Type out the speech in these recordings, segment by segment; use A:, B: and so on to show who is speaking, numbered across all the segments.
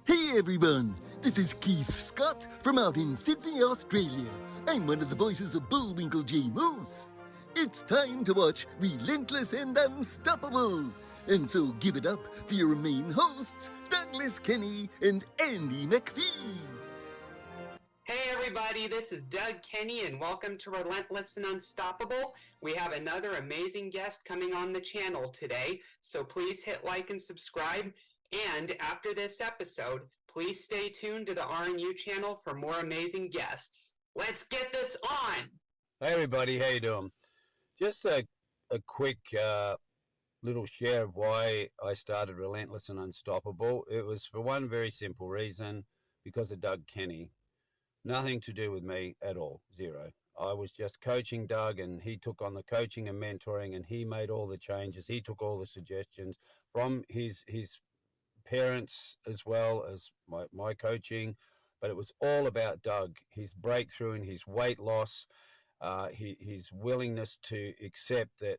A: Hey everyone, this is Keith Scott from out in Sydney, Australia. I'm one of the voices of Bullwinkle J. Moose. It's time to watch Relentless and Unstoppable. And so give it up for your main hosts, Douglas Kenny and Andy McPhee.
B: Hey everybody, this is Doug Kenny and welcome to Relentless and Unstoppable. We have another amazing guest coming on the channel today, so please hit like and subscribe. And after this episode, please stay tuned to the RNU channel for more amazing guests. Let's get this on!
C: Hey everybody, how you doing? Just a quick little share of why I started Relentless and Unstoppable. It was for one very simple reason, because of Doug Kenny. Nothing to do with me at all, zero. I was just coaching Doug, and he took on the coaching and mentoring, and he made all the changes. He took all the suggestions from his parents as well as my coaching, but it was all about Doug, his breakthrough and his weight loss, his willingness to accept that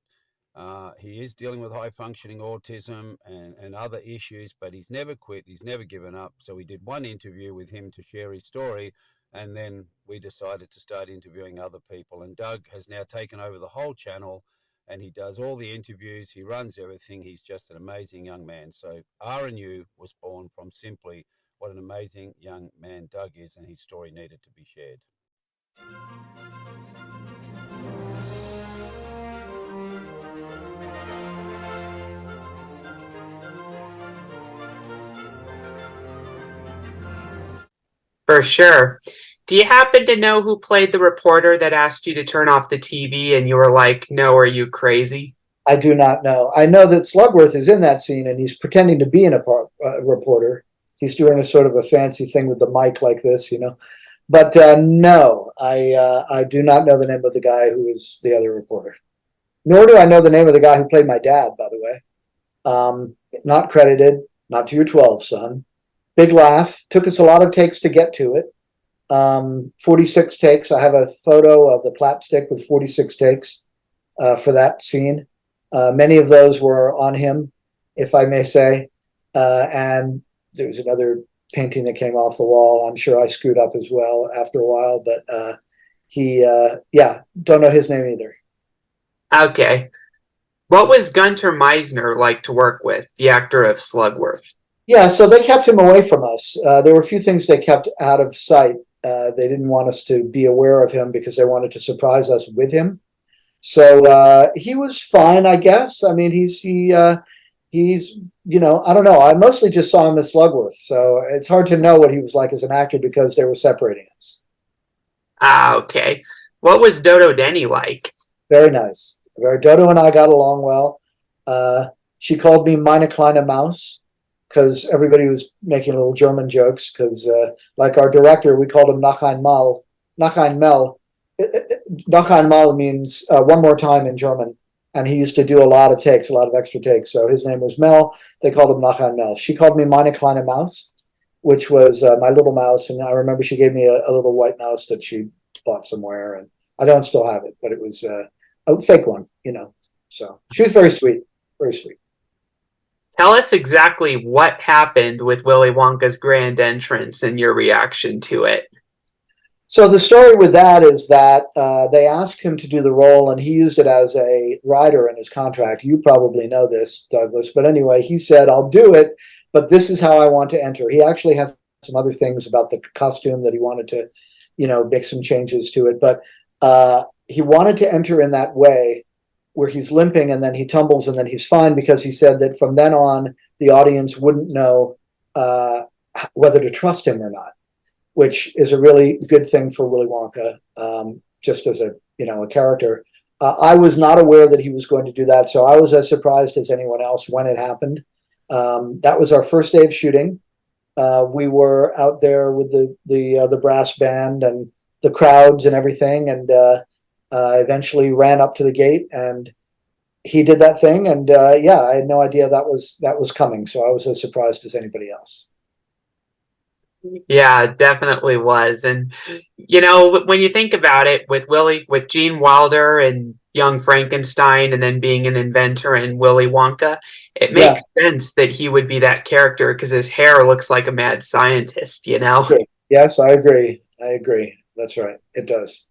C: he is dealing with high functioning autism and other issues, but he's never quit, he's never given up. So we did one interview with him to share his story, and then we decided to start interviewing other people. And Doug has now taken over the whole channel, and he does all the interviews, he runs everything. He's just an amazing young man. So RNU was born from simply what an amazing young man Doug is, and his story needed to be shared.
B: For sure. Do you happen to know who played the reporter that asked you to turn off the TV and you were like, no, are you crazy?
D: I do not know. I know that Slugworth is in that scene and he's pretending to be a reporter. He's doing a sort of a fancy thing with the mic like this, you know. But no, I do not know the name of the guy who is the other reporter. Nor do I know the name of the guy who played my dad, by the way. Not credited, not to your 12, son. Big laugh. Took us a lot of takes to get to it. 46 takes. I have a photo of the clapstick with 46 takes for that scene. Many of those were on him, if I may say. And there's another painting that came off the wall. I'm sure I screwed up as well after a while, but don't know his name either.
B: Okay. What was Gunter Meisner like to work with, the actor of Slugworth?
D: Yeah, so they kept him away from us. There were a few things they kept out of sight. They didn't want us to be aware of him because they wanted to surprise us with him. So he was fine, I guess. I mean, he's you know, I don't know. I mostly just saw him as Slugworth, so it's hard to know what he was like as an actor because they were separating us.
B: Ah, okay. What was Dodo Denny like?
D: Very nice. Dodo and I got along well. She called me Meine kleine Maus because everybody was making little German jokes because, like our director, we called him Noch einmal. Noch einmal. Noch einmal means one more time in German. And he used to do a lot of takes, a lot of extra takes. So his name was Mel. They called him Noch einmal. She called me Meine kleine Maus, which was my little mouse. And I remember she gave me a little white mouse that she bought somewhere. And I don't still have it, but it was a fake one, you know. So she was very sweet, very sweet.
B: Tell us exactly what happened with Willy Wonka's grand entrance and your reaction to it.
D: So the story with that is that they asked him to do the role, and he used it as a rider in his contract. You probably know this, Douglas, but anyway, he said, I'll do it, but this is how I want to enter. He actually had some other things about the costume that he wanted to, you know, make some changes to it, but he wanted to enter in that way where he's limping and then he tumbles and then he's fine, because he said that from then on, the audience wouldn't know whether to trust him or not, which is a really good thing for Willy Wonka, just as a, you know, a character. I was not aware that he was going to do that, so I was as surprised as anyone else when it happened. That was our first day of shooting. We were out there with the brass band and the crowds and everything, and eventually ran up to the gate, and he did that thing. And I had no idea that was coming, so I was as surprised as anybody else.
B: Yeah, it definitely was. And, you know, when you think about it, with Gene Wilder and Young Frankenstein and then being an inventor in Willy Wonka, it
D: Yeah.
B: makes sense that he would be that character because his hair looks like a mad scientist, you know?
D: Good. Yes, I agree. I agree. That's right. It does.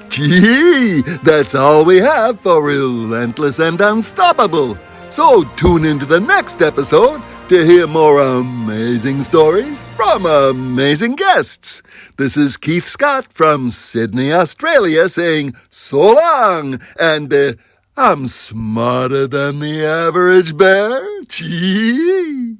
A: Gee, that's all we have for Relentless and Unstoppable. So tune into the next episode to hear more amazing stories from amazing guests. This is Keith Scott from Sydney, Australia saying so long and I'm smarter than the average bear. Gee.